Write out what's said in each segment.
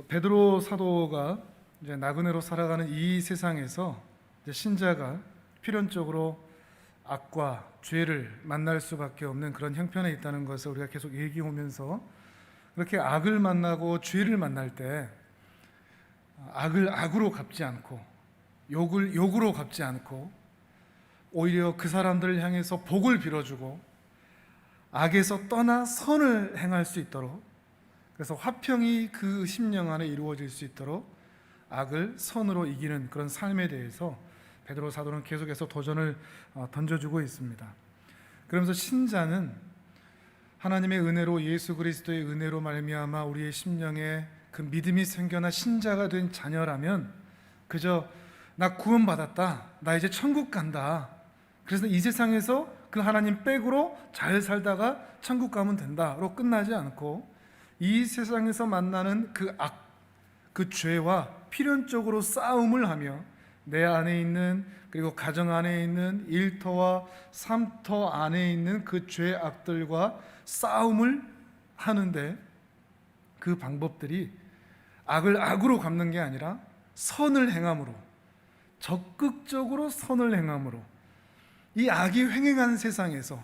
베드로 사도가 이제 나그네로 살아가는 이 세상에서 이제 신자가 필연적으로 악과 죄를 만날 수밖에 없는 그런 형편에 있다는 것을 우리가 계속 얘기하면서, 그렇게 악을 만나고 죄를 만날 때 악을 악으로 갚지 않고 욕을 욕으로 갚지 않고 오히려 그 사람들을 향해서 복을 빌어주고 악에서 떠나 선을 행할 수 있도록, 그래서 화평이 그 심령 안에 이루어질 수 있도록 악을 선으로 이기는 그런 삶에 대해서 베드로 사도는 계속해서 도전을 던져주고 있습니다. 그러면서 신자는 하나님의 은혜로, 예수 그리스도의 은혜로 말미암아 우리의 심령에 그 믿음이 생겨나 신자가 된 자녀라면 그저 나 구원받았다, 나 이제 천국 간다, 그래서 이 세상에서 그 하나님 백으로 잘 살다가 천국 가면 된다로 끝나지 않고, 이 세상에서 만나는 그 악, 그 죄와 필연적으로 싸움을 하며 내 안에 있는, 그리고 가정 안에 있는 일터와 삶터 안에 있는 그 죄악들과 싸움을 하는데, 그 방법들이 악을 악으로 갚는 게 아니라 선을 행함으로, 적극적으로 선을 행함으로, 이 악이 횡행한 세상에서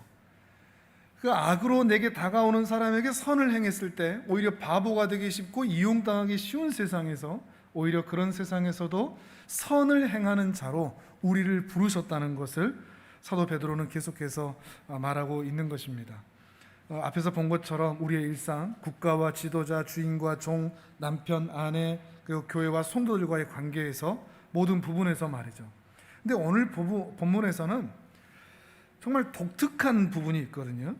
그 악으로 내게 다가오는 사람에게 선을 행했을 때 오히려 바보가 되기 쉽고 이용당하기 쉬운 세상에서, 오히려 그런 세상에서도 선을 행하는 자로 우리를 부르셨다는 것을 사도 베드로는 계속해서 말하고 있는 것입니다. 앞에서 본 것처럼 우리의 일상, 국가와 지도자, 주인과 종, 남편, 아내, 그리고 교회와 성도들과의 관계에서 모든 부분에서 말이죠. 근데 오늘 본문에서는 정말 독특한 부분이 있거든요.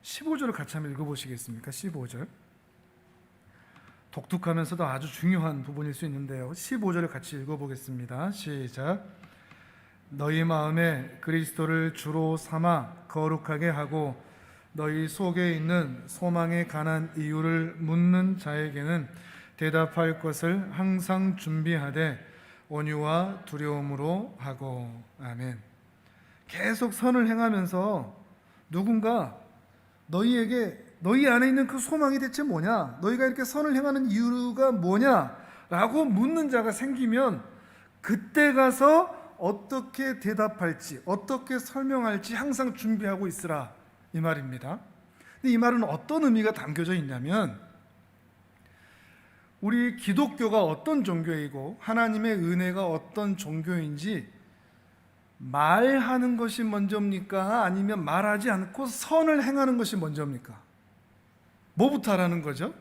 15절을 같이 한번 읽어보시겠습니까? 15절. 독특하면서도 아주 중요한 부분일 수 있는데요. 15절을 같이 읽어보겠습니다. 시작. 너희 마음에 그리스도를 주로 삼아 거룩하게 하고 너희 속에 있는 소망에 관한 이유를 묻는 자에게는 대답할 것을 항상 준비하되 온유와 두려움으로 하고. 아멘. 계속 선을 행하면서 누군가 너희에게 너희 안에 있는 그 소망이 대체 뭐냐, 너희가 이렇게 선을 행하는 이유가 뭐냐 라고 묻는 자가 생기면 그때 가서 어떻게 대답할지, 어떻게 설명할지 항상 준비하고 있으라, 이 말입니다. 근데 이 말은 어떤 의미가 담겨져 있냐면, 우리 기독교가 어떤 종교이고 하나님의 은혜가 어떤 종교인지 말하는 것이 먼저입니까? 아니면 말하지 않고 선을 행하는 것이 먼저입니까? 뭐부터 하라는 거죠?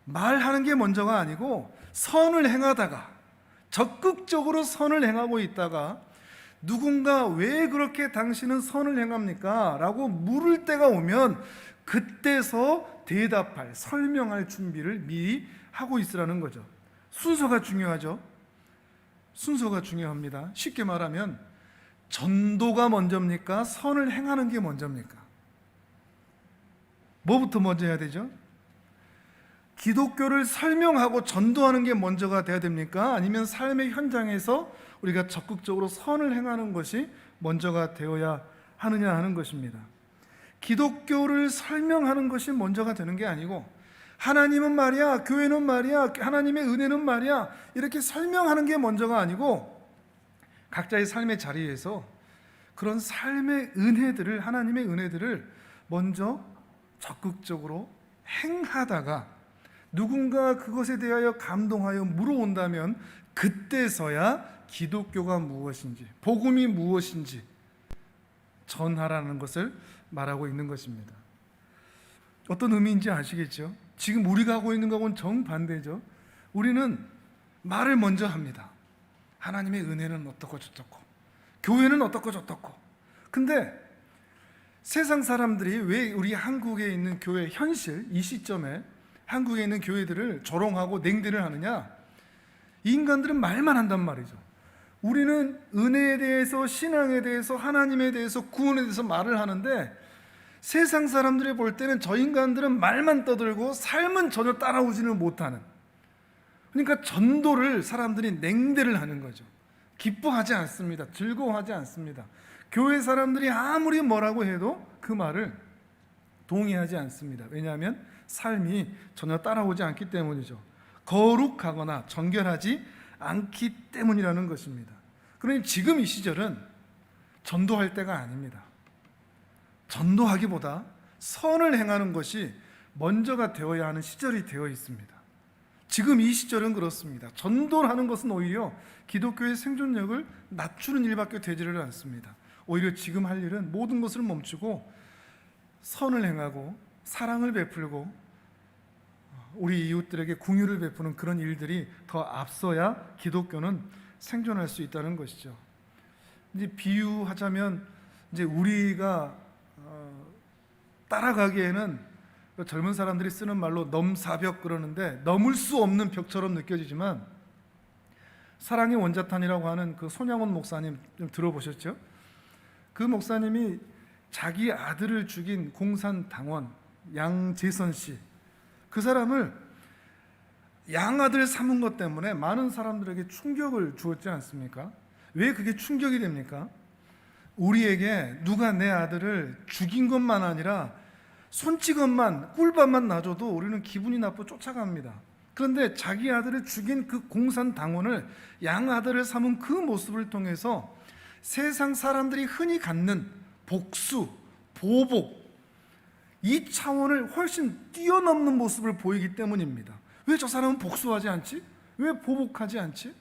말하는 게 먼저가 아니고 선을 행하다가, 적극적으로 선을 행하고 있다가 누군가 왜 그렇게 당신은 선을 행합니까? 라고 물을 때가 오면 그때서 대답할, 설명할 준비를 미리 하고 있으라는 거죠. 순서가 중요하죠. 순서가 중요합니다. 쉽게 말하면 전도가 먼저입니까? 선을 행하는 게 먼저입니까? 뭐부터 먼저 해야 되죠? 기독교를 설명하고 전도하는 게 먼저가 돼야 됩니까? 아니면 삶의 현장에서 우리가 적극적으로 선을 행하는 것이 먼저가 되어야 하느냐 하는 것입니다. 기독교를 설명하는 것이 먼저가 되는 게 아니고, 하나님은 말이야, 교회는 말이야, 하나님의 은혜는 말이야, 이렇게 설명하는 게 먼저가 아니고, 각자의 삶의 자리에서 그런 삶의 은혜들을, 하나님의 은혜들을 먼저 적극적으로 행하다가 누군가 그것에 대하여 감동하여 물어온다면 그때서야 기독교가 무엇인지, 복음이 무엇인지 전하라는 것을 말하고 있는 것입니다. 어떤 의미인지 아시겠죠? 지금 우리가 하고 있는 것과는 정반대죠. 우리는 말을 먼저 합니다. 하나님의 은혜는 어떻고 저떻고, 교회는 어떻고 저떻고. 근데 세상 사람들이 왜 우리 한국에 있는 교회 현실, 이 시점에 한국에 있는 교회들을 조롱하고 냉대를 하느냐? 인간들은 말만 한단 말이죠. 우리는 은혜에 대해서, 신앙에 대해서, 하나님에 대해서, 구원에 대해서 말을 하는데 세상 사람들이 볼 때는 저 인간들은 말만 떠들고 삶은 전혀 따라오지는 못하는, 그러니까 전도를 사람들이 냉대를 하는 거죠. 기뻐하지 않습니다. 즐거워하지 않습니다. 교회 사람들이 아무리 뭐라고 해도 그 말을 동의하지 않습니다. 왜냐하면 삶이 전혀 따라오지 않기 때문이죠. 거룩하거나 정결하지 않기 때문이라는 것입니다. 그러니 지금 이 시절은 전도할 때가 아닙니다. 전도하기보다 선을 행하는 것이 먼저가 되어야 하는 시절이 되어 있습니다. 지금 이 시절은 그렇습니다. 전도를 하는 것은 오히려 기독교의 생존력을 낮추는 일밖에 되지를 않습니다. 오히려 지금 할 일은 모든 것을 멈추고 선을 행하고 사랑을 베풀고 우리 이웃들에게 공유를 베푸는 그런 일들이 더 앞서야 기독교는 생존할 수 있다는 것이죠. 이제 비유하자면 이제 우리가 따라가기에는 젊은 사람들이 쓰는 말로 넘사벽 그러는데 넘을 수 없는 벽처럼 느껴지지만 사랑의 원자탄이라고 하는 그 손양원 목사님 좀 들어보셨죠? 그 목사님이 자기 아들을 죽인 공산당원 양재선 씨, 그 사람을 양아들 삼은 것 때문에 많은 사람들에게 충격을 주었지 않습니까? 왜 그게 충격이 됩니까? 우리에게 누가 내 아들을 죽인 것만 아니라 손찌검만 꿀밤만 놔줘도 우리는 기분이 나쁘고 쫓아갑니다. 그런데 자기 아들을 죽인 그 공산당원을 양아들을 삼은 그 모습을 통해서 세상 사람들이 흔히 갖는 복수, 보복, 이 차원을 훨씬 뛰어넘는 모습을 보이기 때문입니다. 왜 저 사람은 복수하지 않지? 왜 보복하지 않지?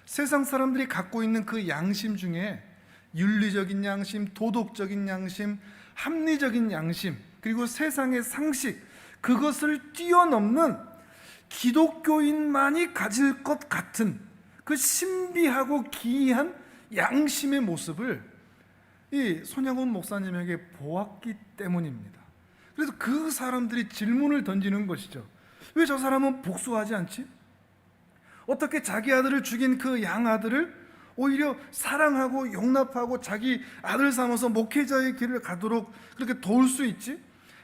세상 사람들이 갖고 있는 그 양심 중에 윤리적인 양심, 도덕적인 양심, 합리적인 양심, 그리고 세상의 상식, 그것을 뛰어넘는 기독교인만이 가질 것 같은 그 신비하고 기이한 양심의 모습을 이 손양원 목사님에게 보았기 때문입니다. 그래서 그 사람들이 질문을 던지는 것이죠. 왜 저 사람은 복수하지 않지? 어떻게 자기 아들을 죽인 그 양아들을 오히려 사랑하고 용납하고 자기 아들 삼아서 목회자의 길을 가도록 그렇게 도울 수 있지?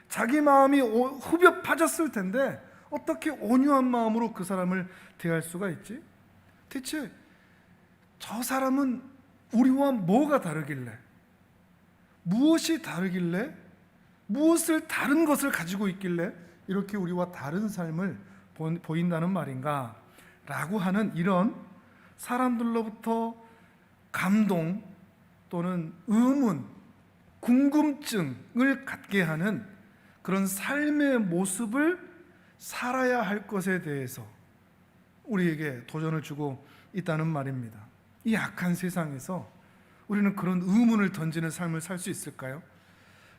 자기 마음이 후벼 파졌을 텐데 어떻게 온유한 마음으로 그 사람을 대할 수가 있지? 대체 저 사람은 우리와 뭐가 다르길래, 무엇이 다르길래, 무엇을 다른 것을 가지고 있길래 이렇게 우리와 다른 삶을 보인다는 말인가? 라고 하는 이런 사람들로부터 감동 또는 의문, 궁금증을 갖게 하는 그런 삶의 모습을 살아야 할 것에 대해서 우리에게 도전을 주고 있다는 말입니다. 이 악한 세상에서 우리는 그런 의문을 던지는 삶을 살 수 있을까요?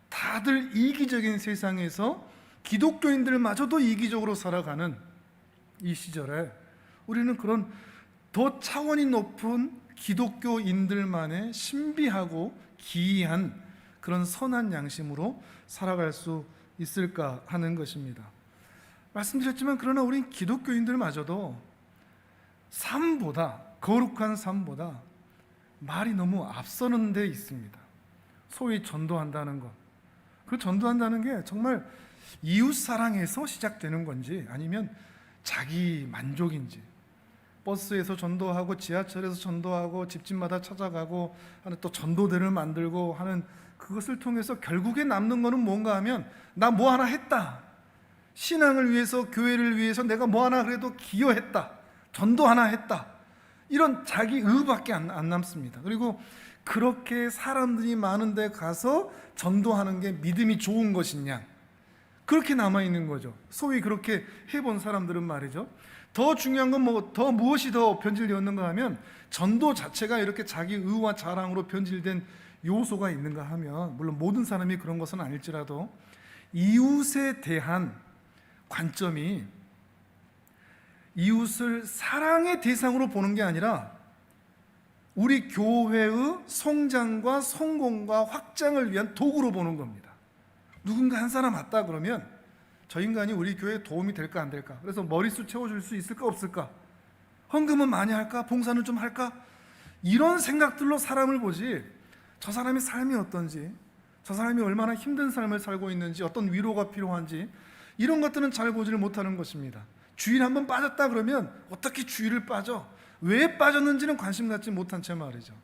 다들 이기적인 세상에서 기독교인들마저도 이기적으로 살아가는 이 시절에 우리는 그런 더 차원이 높은 기독교인들만의 신비하고 기이한 그런 선한 양심으로 살아갈 수 있을까 하는 것입니다. 말씀드렸지만 그러나 우린 기독교인들마저도 삶보다, 거룩한 삶보다 말이 너무 앞서는 데 있습니다. 소위 전도한다는 것, 그 전도한다는 게 정말 이웃사랑에서 시작되는 건지 아니면 자기 만족인지, 버스에서 전도하고 지하철에서 전도하고 집집마다 찾아가고 하는 또 전도대를 만들고 하는 그것을 통해서 결국에 남는 거는 뭔가 하면 나 뭐 하나 했다, 신앙을 위해서, 교회를 위해서 내가 뭐 하나 그래도 기여했다, 전도 하나 했다, 이런 자기 의밖에 안 남습니다. 그리고 그렇게 사람들이 많은 데 가서 전도하는 게 믿음이 좋은 것이냐, 그렇게 남아있는 거죠. 소위 그렇게 해본 사람들은 말이죠. 더 중요한 건 더 무엇이 더 변질되었는가 하면 전도 자체가 이렇게 자기 의와 자랑으로 변질된 요소가 있는가 하면, 물론 모든 사람이 그런 것은 아닐지라도 이웃에 대한 관점이 이웃을 사랑의 대상으로 보는 게 아니라 우리 교회의 성장과 성공과 확장을 위한 도구로 보는 겁니다. 누군가 한 사람 왔다 그러면 저 인간이 우리 교회에 도움이 될까 안 될까, 그래서 머릿수 채워줄 수 있을까 없을까, 헌금은 많이 할까, 봉사는 좀 할까, 이런 생각들로 사람을 보지 저 사람의 삶이 어떤지, 저 사람이 얼마나 힘든 삶을 살고 있는지, 어떤 위로가 필요한지, 이런 것들은 잘 보지를 못하는 것입니다. 주일 한번 빠졌다 그러면 어떻게 주일을 빠져, 왜 빠졌는지는 관심 갖지 못한 채 말이죠.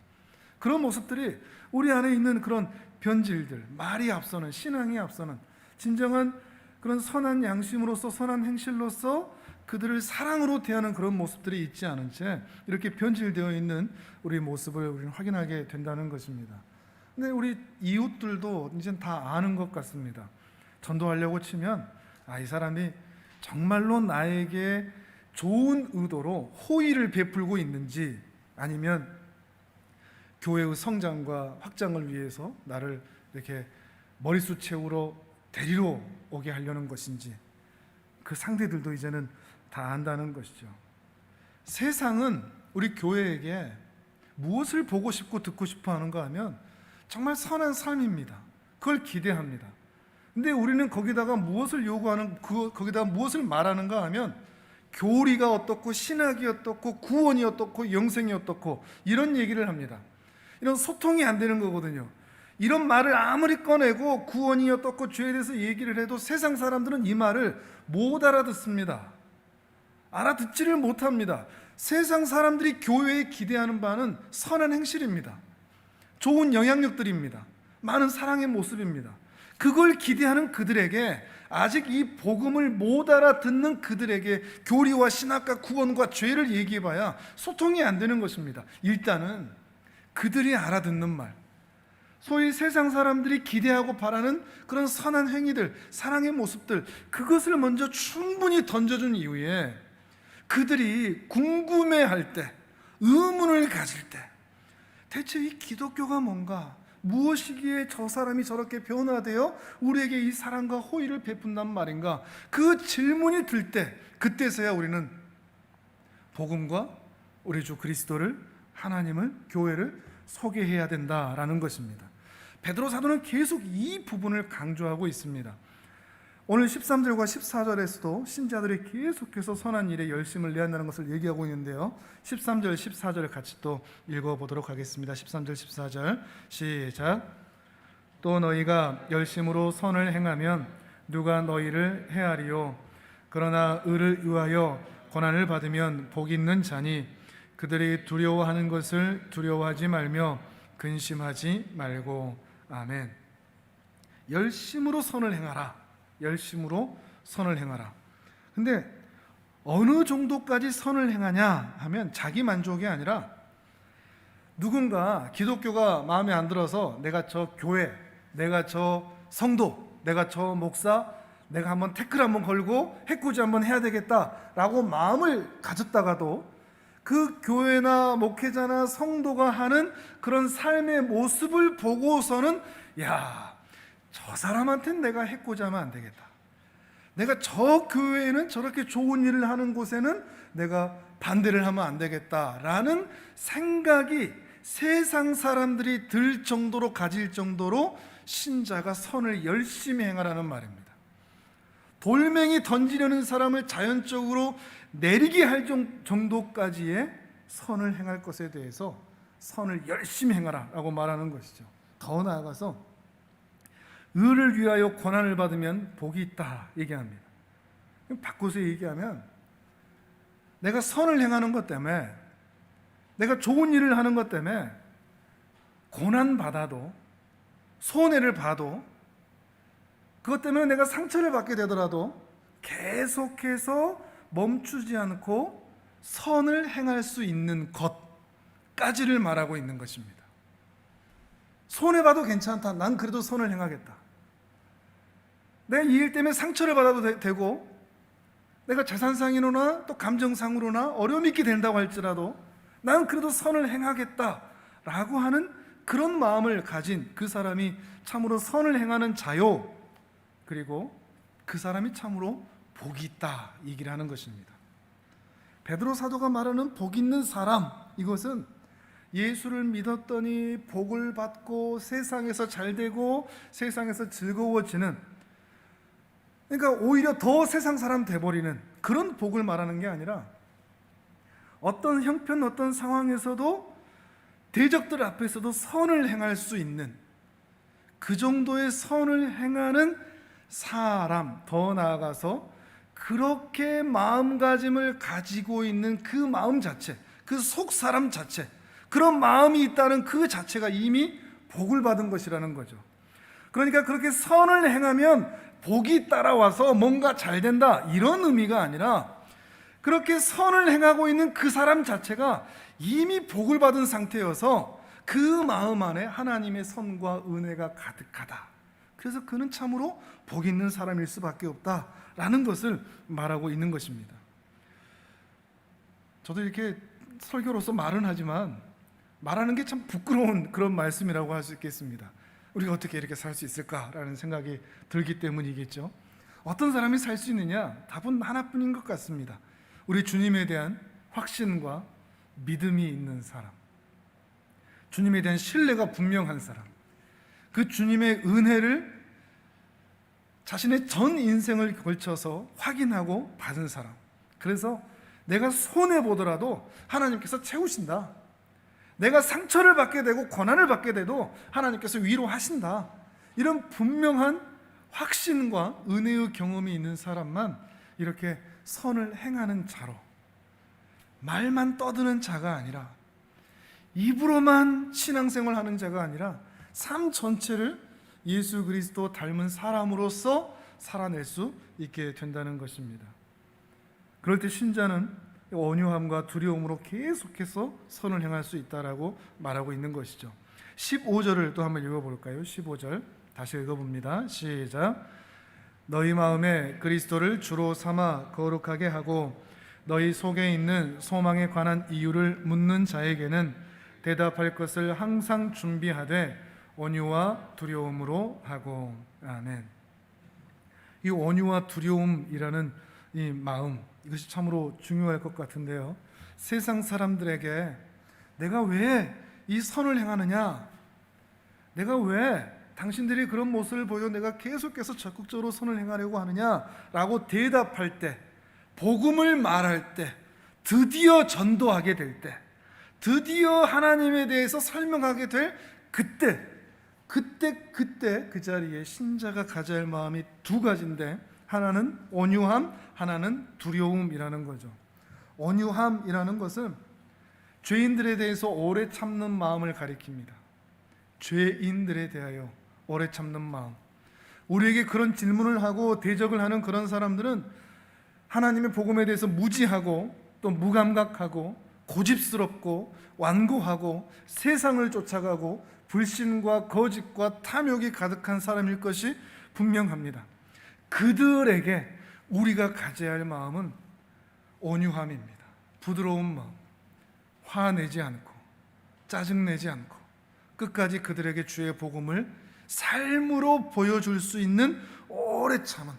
그런 모습들이 우리 안에 있는 그런 변질들, 말이 앞서는, 신앙이 앞서는, 진정한 그런 선한 양심으로서 선한 행실로서 그들을 사랑으로 대하는 그런 모습들이 있지 않은 채 이렇게 변질되어 있는 우리 모습을 우리는 확인하게 된다는 것입니다. 근데 우리 이웃들도 이제 다 아는 것 같습니다. 전도하려고 치면 이 사람이 정말로 나에게 좋은 의도로 호의를 베풀고 있는지, 아니면 교회의 성장과 확장을 위해서 나를 이렇게 머리숱 채우러 데리러 오게 하려는 것인지, 그 상대들도 이제는 다 안다는 것이죠. 세상은 우리 교회에게 무엇을 보고 싶고 듣고 싶어 하는가 하면 정말 선한 삶입니다. 그걸 기대합니다. 근데 우리는 거기다가 무엇을 요구하는, 거기다가 무엇을 말하는가 하면 교리가 어떻고 신학이 어떻고 구원이 어떻고 영생이 어떻고 이런 얘기를 합니다. 이런 소통이 안 되는 거거든요. 이런 말을 아무리 꺼내고 구원이 어떻고 죄에 대해서 얘기를 해도 세상 사람들은 이 말을 못 알아듣습니다. 알아듣지를 못합니다. 세상 사람들이 교회에 기대하는 바는 선한 행실입니다. 좋은 영향력들입니다. 많은 사랑의 모습입니다. 그걸 기대하는 그들에게, 아직 이 복음을 못 알아듣는 그들에게 교리와 신학과 구원과 죄를 얘기해봐야 소통이 안 되는 것입니다. 일단은 그들이 알아듣는 말, 소위 세상 사람들이 기대하고 바라는 그런 선한 행위들, 사랑의 모습들, 그것을 먼저 충분히 던져준 이후에 그들이 궁금해할 때, 의문을 가질 때, 대체 이 기독교가 뭔가, 무엇이기에 저 사람이 저렇게 변화되어 우리에게 이 사랑과 호의를 베푼단 말인가, 그 질문이 들 때, 그때서야 우리는 복음과 우리 주 그리스도를, 하나님을, 교회를 소개해야 된다라는 것입니다. 베드로 사도는 계속 이 부분을 강조하고 있습니다. 오늘 13절과 14절에서도 신자들이 계속해서 선한 일에 열심을 내야 한다는 것을 얘기하고 있는데요, 13절, 14절을 같이 또 읽어보도록 하겠습니다. 13절, 14절 시작. 또 너희가 열심으로 선을 행하면 누가 너희를 해하리요? 그러나 의를 위하여 고난을 받으면 복 있는 자니 그들이 두려워하는 것을 두려워하지 말며 근심하지 말고. 아멘. 열심으로 선을 행하라. 열심으로 선을 행하라. 근데 어느 정도까지 선을 행하냐 하면 자기 만족이 아니라, 누군가 기독교가 마음에 안 들어서 내가 저 교회, 내가 저 성도, 내가 저 목사, 내가 한번 태클 한번 걸고 해코지 한번 해야 되겠다라고 마음을 가졌다가도 그 교회나 목회자나 성도가 하는 그런 삶의 모습을 보고서는, 야, 저 사람한테는 내가 해코지 하면 안 되겠다, 내가 저 교회에는 저렇게 좋은 일을 하는 곳에는 내가 반대를 하면 안 되겠다라는 생각이 세상 사람들이 들 정도로, 가질 정도로 신자가 선을 열심히 행하라는 말입니다. 돌멩이 던지려는 사람을 자연적으로 내리게 할 정도까지의 선을 행할 것에 대해서 선을 열심히 행하라라고 말하는 것이죠. 더 나아가서 의를 위하여 고난을 받으면 복이 있다 얘기합니다. 바꿔서 얘기하면, 내가 선을 행하는 것 때문에, 내가 좋은 일을 하는 것 때문에 고난 받아도, 손해를 봐도, 그것 때문에 내가 상처를 받게 되더라도 계속해서 멈추지 않고 선을 행할 수 있는 것까지를 말하고 있는 것입니다. 손해봐도 괜찮다, 난 그래도 선을 행하겠다. 내가 이 일 때문에 상처를 받아도 되고, 내가 재산상으로나 또 감정상으로나 어려움이 있게 된다고 할지라도 나는 그래도 선을 행하겠다라고 하는 그런 마음을 가진 그 사람이 참으로 선을 행하는 자요, 그리고 그 사람이 참으로 복이 있다 얘기를 하는 것입니다. 베드로 사도가 말하는 복 있는 사람, 이것은 예수를 믿었더니 복을 받고 세상에서 잘되고 세상에서 즐거워지는, 그러니까 오히려 더 세상 사람 돼버리는 그런 복을 말하는 게 아니라, 어떤 형편, 어떤 상황에서도 대적들 앞에서도 선을 행할 수 있는 그 정도의 선을 행하는 사람, 더 나아가서 그렇게 마음가짐을 가지고 있는 그 마음 자체, 그 속 사람 자체, 그런 마음이 있다는 그 자체가 이미 복을 받은 것이라는 거죠. 그러니까 그렇게 선을 행하면 복이 따라와서 뭔가 잘 된다 이런 의미가 아니라 그렇게 선을 행하고 있는 그 사람 자체가 이미 복을 받은 상태여서 그 마음 안에 하나님의 선과 은혜가 가득하다. 그래서 그는 참으로 복 있는 사람일 수밖에 없다라는 것을 말하고 있는 것입니다. 저도 이렇게 설교로서 말은 하지만 말하는 게 참 부끄러운 그런 말씀이라고 할 수 있겠습니다. 우리가 어떻게 이렇게 살 수 있을까라는 생각이 들기 때문이겠죠. 어떤 사람이 살 수 있느냐? 답은 하나뿐인 것 같습니다. 우리 주님에 대한 확신과 믿음이 있는 사람, 주님에 대한 신뢰가 분명한 사람, 그 주님의 은혜를 자신의 전 인생을 걸쳐서 확인하고 받은 사람. 그래서 내가 손해보더라도 하나님께서 채우신다. 내가 상처를 받게 되고 고난을 받게 돼도 하나님께서 위로하신다. 이런 분명한 확신과 은혜의 경험이 있는 사람만 이렇게 선을 행하는 자로, 말만 떠드는 자가 아니라, 입으로만 신앙생활 하는 자가 아니라 삶 전체를 예수 그리스도 닮은 사람으로서 살아낼 수 있게 된다는 것입니다. 그럴 때 신자는 온유함과 두려움으로 계속해서 선을 행할 수 있다라고 말하고 있는 것이죠. 15절을 또 한번 읽어볼까요? 15절 다시 읽어봅니다. 시작. 너희 마음에 그리스도를 주로 삼아 거룩하게 하고 너희 속에 있는 소망에 관한 이유를 묻는 자에게는 대답할 것을 항상 준비하되 온유와 두려움으로 하고. 아멘. 이 온유와 두려움이라는 이 마음, 이것이 참으로 중요할 것 같은데요. 세상 사람들에게 내가 왜 이 선을 행하느냐, 내가 왜 당신들이 그런 모습을 보여 내가 계속해서 적극적으로 선을 행하려고 하느냐라고 대답할 때, 복음을 말할 때, 드디어 전도하게 될 때, 드디어 하나님에 대해서 설명하게 될 그때 그 자리에 신자가 가져야 할 마음이 두 가지인데, 하나는 온유함, 하나는 두려움이라는 거죠. 온유함이라는 것은 죄인들에 대해서 오래 참는 마음을 가리킵니다. 죄인들에 대하여 오래 참는 마음. 우리에게 그런 질문을 하고 대적을 하는 그런 사람들은 하나님의 복음에 대해서 무지하고 또 무감각하고 고집스럽고 완고하고 세상을 쫓아가고 불신과 거짓과 탐욕이 가득한 사람일 것이 분명합니다. 그들에게 우리가 가져야 할 마음은 온유함입니다. 부드러운 마음, 화내지 않고 짜증내지 않고 끝까지 그들에게 주의 복음을 삶으로 보여줄 수 있는 오래 참은,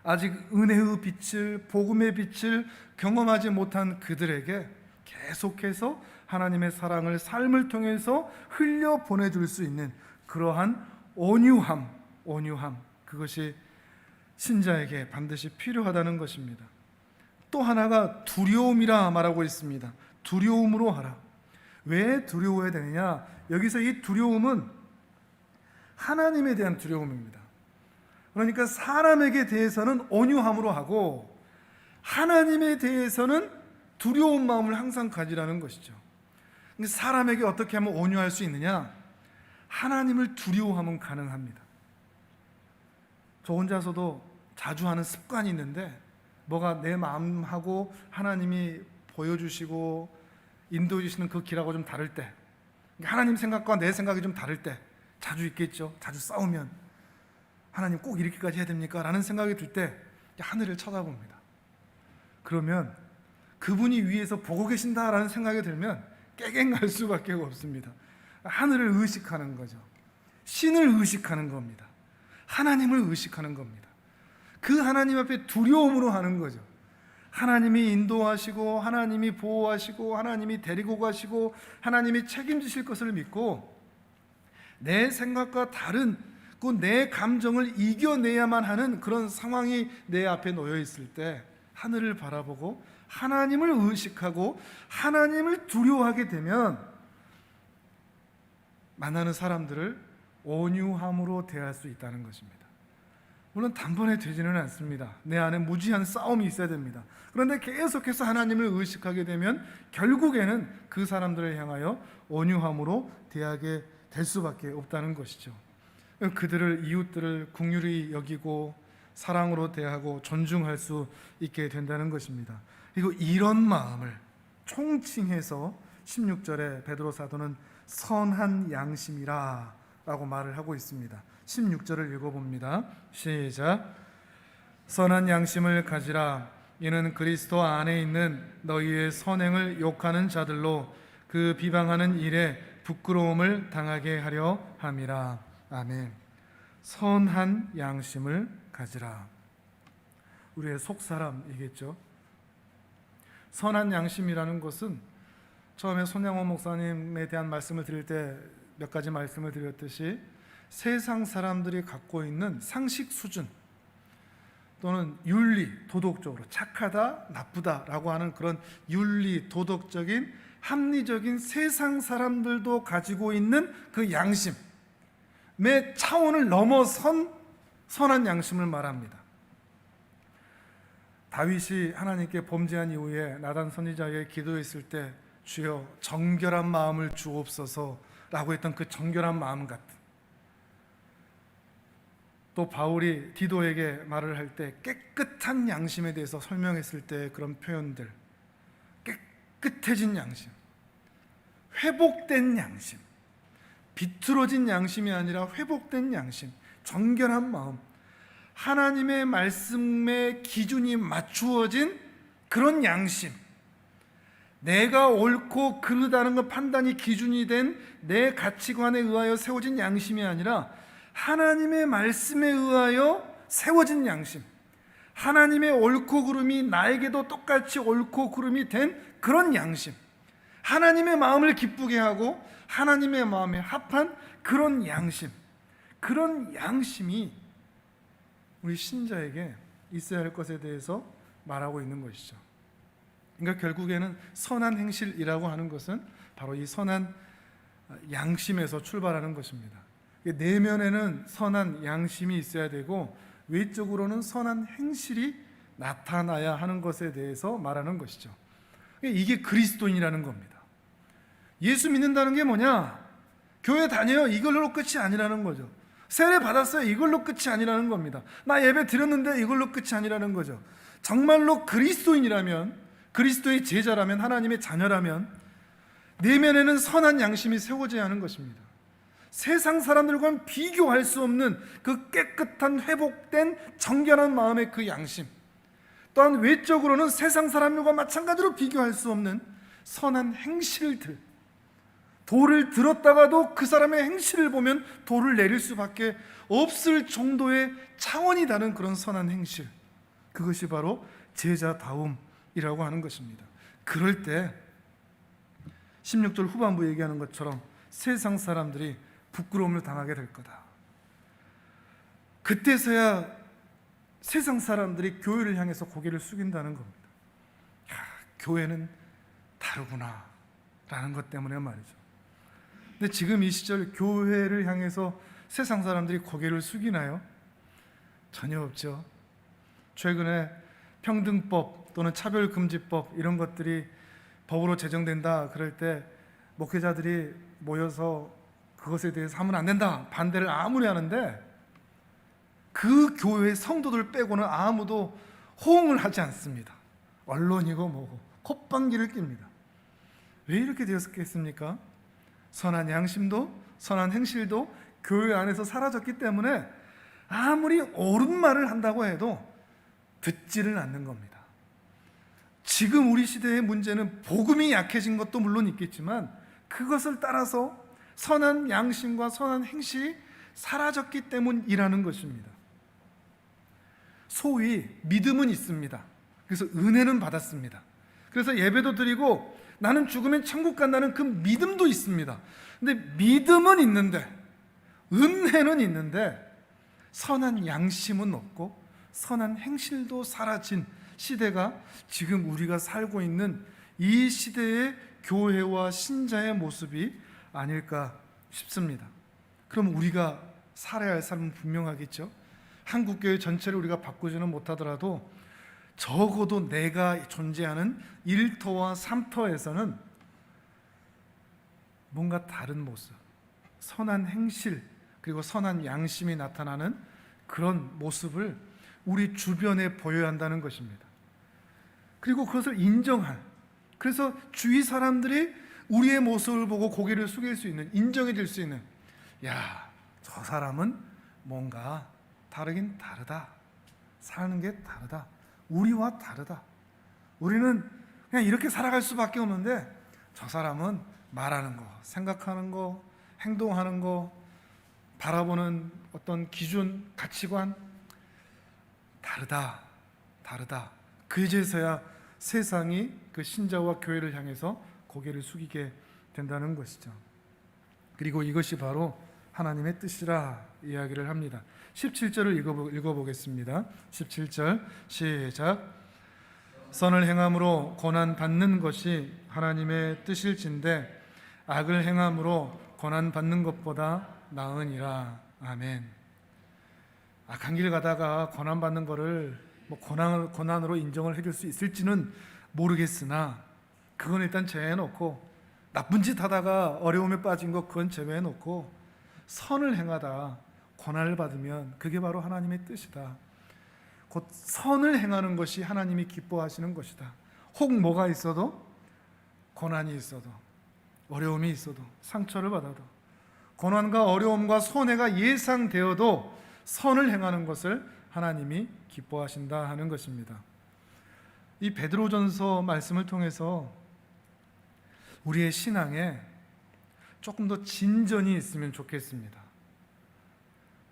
아직 은혜의 빛을, 복음의 빛을 경험하지 못한 그들에게 계속해서 하나님의 사랑을 삶을 통해서 흘려 보내줄 수 있는 그러한 온유함, 그것이 신자에게 반드시 필요하다는 것입니다. 또 하나가 두려움이라 말하고 있습니다. 두려움으로 하라. 왜 두려워해야 되느냐? 여기서 이 두려움은 하나님에 대한 두려움입니다. 그러니까 사람에게 대해서는 온유함으로 하고 하나님에 대해서는 두려운 마음을 항상 가지라는 것이죠. 사람에게 어떻게 하면 온유할 수 있느냐? 하나님을 두려워하면 가능합니다. 저 혼자서도 자주 하는 습관이 있는데, 뭐가 내 마음하고 하나님이 보여주시고 인도해 주시는 그 길하고 좀 다를 때, 하나님 생각과 내 생각이 좀 다를 때 자주 있겠죠. 자주 싸우면 하나님 꼭 이렇게까지 해야 됩니까? 라는 생각이 들 때 하늘을 쳐다봅니다. 그러면 그분이 위에서 보고 계신다라는 생각이 들면 깨갱갈 수밖에 없습니다. 하늘을 의식하는 거죠. 신을 의식하는 겁니다. 하나님을 의식하는 겁니다. 그 하나님 앞에 두려움으로 하는 거죠. 하나님이 인도하시고 하나님이 보호하시고 하나님이 데리고 가시고 하나님이 책임지실 것을 믿고, 내 생각과 다른 그 내 감정을 이겨내야만 하는 그런 상황이 내 앞에 놓여 있을 때 하늘을 바라보고 하나님을 의식하고 하나님을 두려워하게 되면 만나는 사람들을 온유함으로 대할 수 있다는 것입니다. 물론 단번에 되지는 않습니다. 내 안에 무지한 싸움이 있어야 됩니다. 그런데 계속해서 하나님을 의식하게 되면 결국에는 그 사람들을 향하여 온유함으로 대하게 될 수밖에 없다는 것이죠. 그들을 이웃들을 긍휼히 여기고 사랑으로 대하고 존중할 수 있게 된다는 것입니다. 그리고 이런 마음을 총칭해서 16절에 베드로 사도는 선한 양심이라 라고 말을 하고 있습니다. 16절을 읽어봅니다. 시작. 선한 양심을 가지라. 이는 그리스도 안에 있는 너희의 선행을 욕하는 자들로 그 비방하는 일에 부끄러움을 당하게 하려 함이라. 아멘. 선한 양심을 가지라. 우리의 속사람이겠죠. 선한 양심이라는 것은 처음에 손양호 목사님에 대한 말씀을 드릴 때 몇 가지 말씀을 드렸듯이 세상 사람들이 갖고 있는 상식 수준 또는 윤리, 도덕적으로 착하다, 나쁘다라고 하는 그런 윤리, 도덕적인 합리적인 세상 사람들도 가지고 있는 그 양심의 차원을 넘어선 선한 양심을 말합니다. 다윗이 하나님께 범죄한 이후에 나단 선지자에게 기도했을 때 주여 정결한 마음을 주옵소서라고 했던 그 정결한 마음 같은, 또 바울이 디도에게 말을 할 때 깨끗한 양심에 대해서 설명했을 때 그런 표현들, 깨끗해진 양심, 회복된 양심, 비틀어진 양심이 아니라 회복된 양심, 정결한 마음, 하나님의 말씀의 기준이 맞추어진 그런 양심, 내가 옳고 그르다는 것 판단이 기준이 된 내 가치관에 의하여 세워진 양심이 아니라 하나님의 말씀에 의하여 세워진 양심, 하나님의 옳고 그름이 나에게도 똑같이 옳고 그름이 된 그런 양심, 하나님의 마음을 기쁘게 하고 하나님의 마음에 합한 그런 양심, 그런 양심이 우리 신자에게 있어야 할 것에 대해서 말하고 있는 것이죠. 그러니까 결국에는 선한 행실이라고 하는 것은 바로 이 선한 양심에서 출발하는 것입니다. 내면에는 선한 양심이 있어야 되고 외적으로는 선한 행실이 나타나야 하는 것에 대해서 말하는 것이죠. 이게 그리스도인이라는 겁니다. 예수 믿는다는 게 뭐냐? 교회 다녀요, 이걸로 끝이 아니라는 거죠. 세례 받았어요, 이걸로 끝이 아니라는 겁니다. 나 예배 드렸는데 이걸로 끝이 아니라는 거죠. 정말로 그리스도인이라면, 그리스도의 제자라면, 하나님의 자녀라면 내면에는 선한 양심이 세워져야 하는 것입니다. 세상 사람들과는 비교할 수 없는 그 깨끗한 회복된 정결한 마음의 그 양심, 또한 외적으로는 세상 사람들과 마찬가지로 비교할 수 없는 선한 행실들, 돌을 들었다가도 그 사람의 행실을 보면 돌을 내릴 수밖에 없을 정도의 차원이 다른 그런 선한 행실, 그것이 바로 제자다움이라고 하는 것입니다. 그럴 때 16절 후반부 얘기하는 것처럼 세상 사람들이 부끄러움을 당하게 될 거다. 그때서야 세상 사람들이 교회를 향해서 고개를 숙인다는 겁니다. 교회는 다르구나 라는 것 때문에 말이죠. 근데 지금 이 시절 교회를 향해서 세상 사람들이 고개를 숙이나요? 전혀 없죠. 최근에 평등법 또는 차별금지법 이런 것들이 법으로 제정된다 그럴 때 목회자들이 모여서 그것에 대해서 하면 안 된다 반대를 아무리 하는데 그 교회의 성도들 빼고는 아무도 호응을 하지 않습니다. 언론이고 뭐고 콧방귀를 낍니다. 왜 이렇게 되었겠습니까? 선한 양심도 선한 행실도 교회 안에서 사라졌기 때문에 아무리 옳은 말을 한다고 해도 듣지를 않는 겁니다. 지금 우리 시대의 문제는 복음이 약해진 것도 물론 있겠지만 그것을 따라서 선한 양심과 선한 행실이 사라졌기 때문이라는 것입니다. 소위 믿음은 있습니다. 그래서 은혜는 받았습니다. 그래서 예배도 드리고 나는 죽으면 천국 간다는 그 믿음도 있습니다. 근데 믿음은 있는데 은혜는 있는데 선한 양심은 없고 선한 행실도 사라진 시대가 지금 우리가 살고 있는 이 시대의 교회와 신자의 모습이 아닐까 싶습니다. 그럼 우리가 살아야 할 삶은 분명하겠죠. 한국교회 전체를 우리가 바꾸지는 못하더라도 적어도 내가 존재하는 1터와 3터에서는 뭔가 다른 모습, 선한 행실, 그리고 선한 양심이 나타나는 그런 모습을 우리 주변에 보여야 한다는 것입니다. 그리고 그것을 인정할, 그래서 주위 사람들이 우리의 모습을 보고 고개를 숙일 수 있는, 인정해 줄 수 있는, 야, 저 사람은 뭔가 다르긴 다르다, 사는 게 다르다, 우리와 다르다, 우리는 그냥 이렇게 살아갈 수밖에 없는데 저 사람은 말하는 거, 생각하는 거, 행동하는 거, 바라보는 어떤 기준, 가치관 다르다. 그제서야 세상이 그 신자와 교회를 향해서 고개를 숙이게 된다는 것이죠. 그리고 이것이 바로 하나님의 뜻이라 이야기를 합니다. 17절을 읽어보겠습니다. 17절 시작. 선을 행함으로 고난 받는 것이 하나님의 뜻일진데 악을 행함으로 고난 받는 것보다 나으니라. 아멘. 악한 길 가다가 고난 받는 거를 고난으로 인정을 해줄 수 있을지는 모르겠으나 그건 일단 제외해놓고, 나쁜 짓 하다가 어려움에 빠진 거 그건 제외해놓고 선을 행하다 고난을 받으면 그게 바로 하나님의 뜻이다. 곧 선을 행하는 것이 하나님이 기뻐하시는 것이다. 혹 뭐가 있어도, 고난이 있어도, 어려움이 있어도, 상처를 받아도, 고난과 어려움과 손해가 예상되어도 선을 행하는 것을 하나님이 기뻐하신다 하는 것입니다. 이 베드로전서 말씀을 통해서 우리의 신앙에 조금 더 진전이 있으면 좋겠습니다.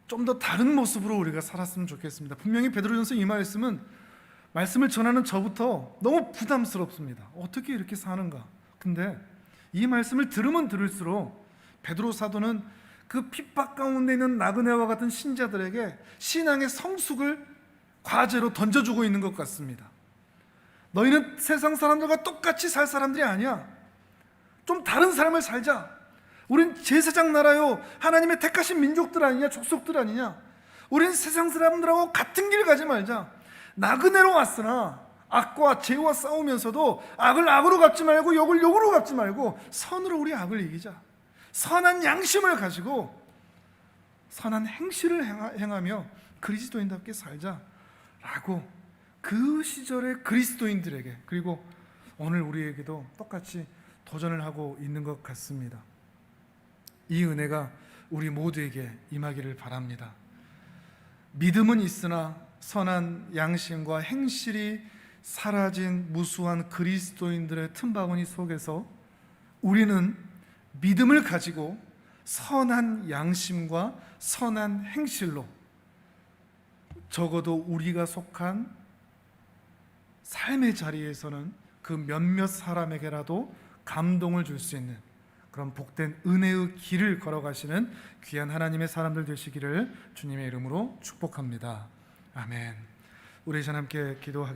좀 더 다른 모습으로 우리가 살았으면 좋겠습니다. 분명히 베드로전서 이 말씀을 전하는 저부터 너무 부담스럽습니다. 어떻게 이렇게 사는가? 근데 이 말씀을 들으면 들을수록 베드로 사도는 그 핍박 가운데 있는 나그네와 같은 신자들에게 신앙의 성숙을 과제로 던져주고 있는 것 같습니다. 너희는 세상 사람들과 똑같이 살 사람들이 아니야. 좀 다른 삶을 살자. 우린 제사장 나라요, 하나님의 택하신 민족들 아니냐, 족속들 아니냐. 우린 세상 사람들하고 같은 길 가지 말자. 나그네로 왔으나 악과 죄와 싸우면서도 악을 악으로 갚지 말고 욕을 욕으로 갚지 말고 선으로 우리 악을 이기자. 선한 양심을 가지고 선한 행실을 행하며 그리스도인답게 살자라고 그 시절의 그리스도인들에게, 그리고 오늘 우리에게도 똑같이 도전을 하고 있는 것 같습니다. 이 은혜가 우리 모두에게 임하기를 바랍니다. 믿음은 있으나 선한 양심과 행실이 사라진 무수한 그리스도인들의 틈바구니 속에서 우리는 믿음을 가지고 선한 양심과 선한 행실로 적어도 우리가 속한 삶의 자리에서는 그 몇몇 사람에게라도 감동을 줄 수 있는 그런 복된 은혜의 길을 걸어가시는 귀한 하나님의 사람들 되시기를 주님의 이름으로 축복합니다. 아멘. 우리 전 함께 기도하겠습니다.